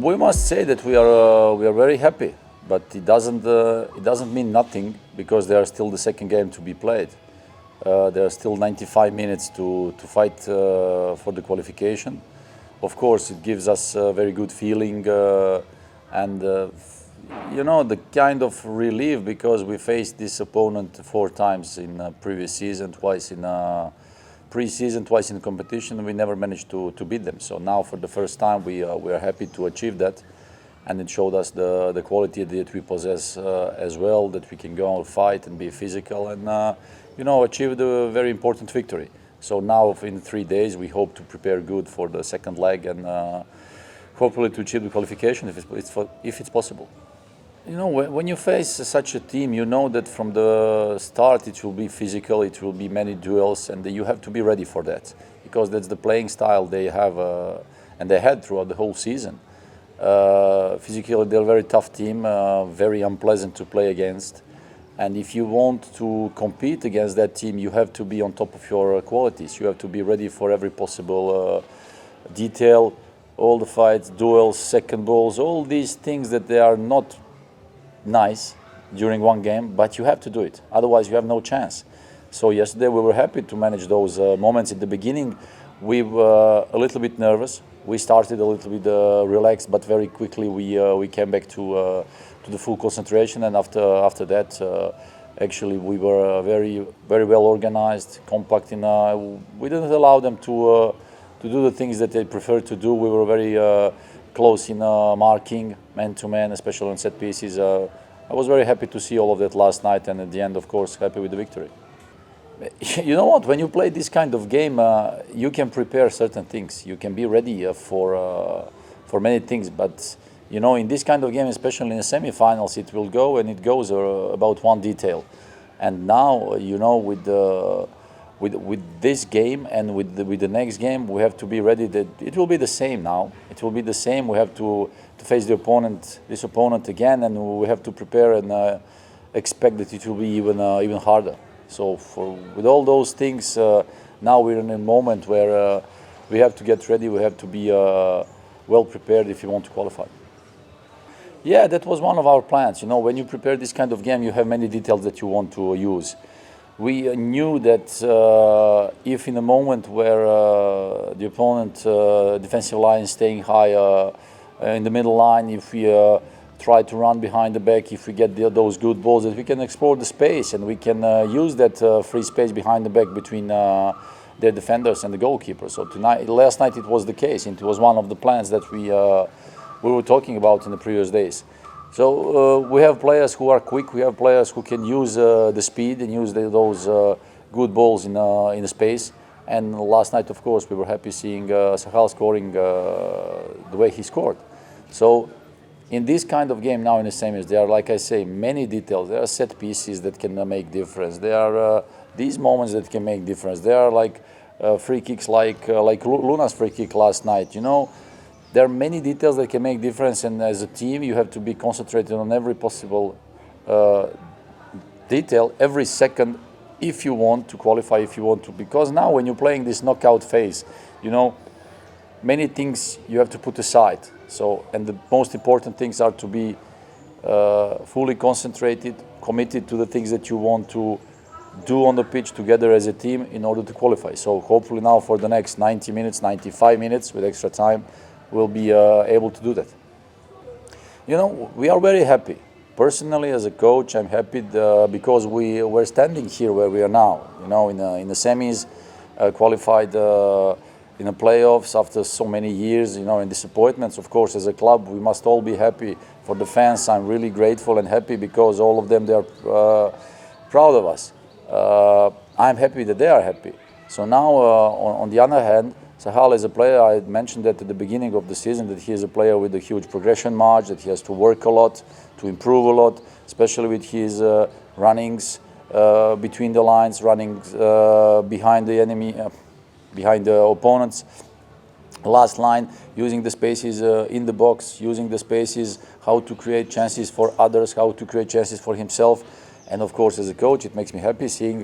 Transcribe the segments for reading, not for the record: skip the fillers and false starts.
We must say that we are very happy, but it doesn't mean nothing because there are still the second game to be played. There are still 95 minutes to fight for the qualification. Of course, it gives us a very good feeling and the kind of relief because we faced this opponent 4 times in previous season, twice in pre-season, twice in competition. We never managed to beat them. So now for the first time we are happy to achieve that, and it showed us the quality that we possess as well, that we can go and fight and be physical and achieve a very important victory. So now in 3 days we hope to prepare good for the second leg and hopefully to achieve the qualification if it's possible. When you face such a team, you know that from the start it will be physical, it will be many duels, and you have to be ready for that because that's the playing style they have and they had throughout the whole season. Physically, they're a very tough team, very unpleasant to play against. And if you want to compete against that team, you have to be on top of your qualities. You have to be ready for every possible detail, all the fights, duels, second balls, all these things that they are not nice during one game, but you have to do it. Otherwise, you have no chance. So yesterday we were happy to manage those moments. In the beginning, we were a little bit nervous. We started a little bit relaxed, but very quickly we came back to the full concentration. And after that, actually we were very well organized, compact. We didn't allow them to do the things that they prefer to do. We were very close in marking, man-to-man, especially on set pieces. I was very happy to see all of that last night, and at the end, of course, happy with the victory. You know what? When you play this kind of game, you can prepare certain things. You can be ready for many things, but in this kind of game, especially in the semi-finals, it will go and it goes about one detail. And now, with this game and with the next game, we have to be ready that it will be the same now. It will be the same. We have to face this opponent again, and we have to prepare and expect that it will be even harder. So with all those things, now we're in a moment where we have to get ready. We have to be well prepared if you want to qualify. Yeah, that was one of our plans. When you prepare this kind of game, you have many details that you want to use. We knew that if in a moment where the opponent defensive line is staying high in the middle line, if we try to run behind the back, if we get those good balls, that we can explore the space and we can use that free space behind the back between their defenders and the goalkeeper. So last night it was the case, and it was one of the plans that we were talking about in the previous days. So we have players who are quick, we have players who can use the speed and use those good balls in the space. And last night, of course, we were happy seeing Sahal scoring the way he scored. So in this kind of game now in the semis, there are, like I say, many details. There are set pieces that can make difference. There are these moments that can make difference. There are like free kicks like Luna's free kick last night, There are many details that can make difference, and as a team, you have to be concentrated on every possible detail, every second, if you want to qualify, if you want to. Because now, when you're playing this knockout phase, many things you have to put aside. So, and the most important things are to be fully concentrated, committed to the things that you want to do on the pitch together as a team in order to qualify. So, hopefully now for the next 90 minutes, 95 minutes with extra time, we'll be able to do that. We are very happy. Personally, as a coach, I'm happy because we're standing here where we are now. In the semis, qualified in the playoffs after so many years. In disappointments. Of course, as a club, we must all be happy. For the fans, I'm really grateful and happy because all of them, they are proud of us. I'm happy that they are happy. So now, on the other hand, Sahal is a player, I mentioned that at the beginning of the season, that he is a player with a huge progression march, that he has to work a lot, to improve a lot, especially with his runnings between the lines, runnings behind the enemy, behind the opponents. Last line, using the spaces in the box, using the spaces, how to create chances for others, how to create chances for himself. And of course, as a coach, it makes me happy seeing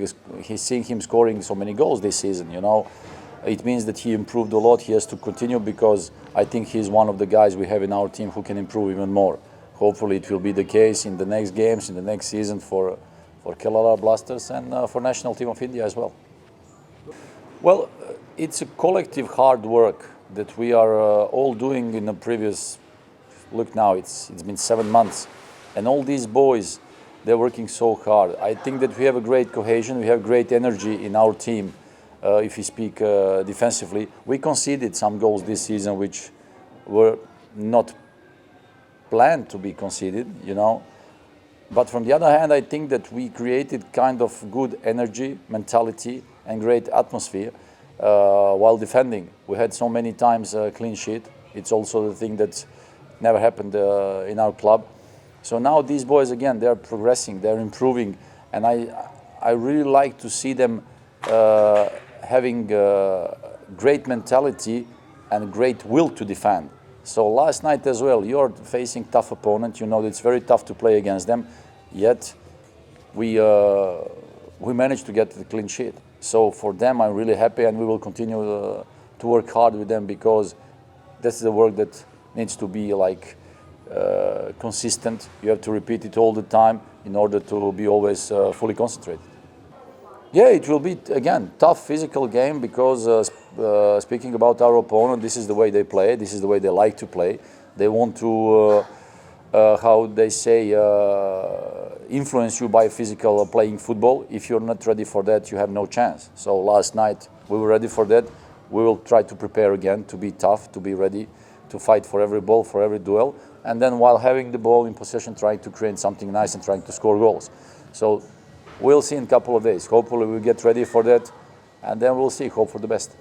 him scoring so many goals this season, It means that he improved a lot. He has to continue because I think he's one of the guys we have in our team who can improve even more. Hopefully it will be the case in the next games, in the next season for Kerala Blasters and for national team of India as well. Well, it's a collective hard work that we are all doing in the previous, look now, it's been 7 months. And all these boys, they're working so hard. I think that we have a great cohesion, we have great energy in our team. If you speak defensively, we conceded some goals this season which were not planned to be conceded, you know. But from the other hand, I think that we created kind of good energy, mentality, and great atmosphere while defending. We had so many times a clean sheet. It's also the thing that never happened in our club. So now these boys, again, they're progressing, they're improving, and I really like to see them having great mentality and great will to defend. So last night as well, you're facing tough opponent. You know it's very tough to play against them. Yet we managed to get the clean sheet. So for them, I'm really happy, and we will continue to work hard with them because that's the work that needs to be like consistent. You have to repeat it all the time in order to be always fully concentrated. Yeah, it will be, again, tough physical game because speaking about our opponent, this is the way they play, this is the way they like to play. They want to, how they say, influence you by physical playing football. If you're not ready for that, you have no chance. So last night, we were ready for that. We will try to prepare again, to be tough, to be ready, to fight for every ball, for every duel. And then while having the ball in possession, trying to create something nice and trying to score goals. So we'll see in a couple of days. Hopefully we'll get ready for that, and then we'll see. Hope for the best.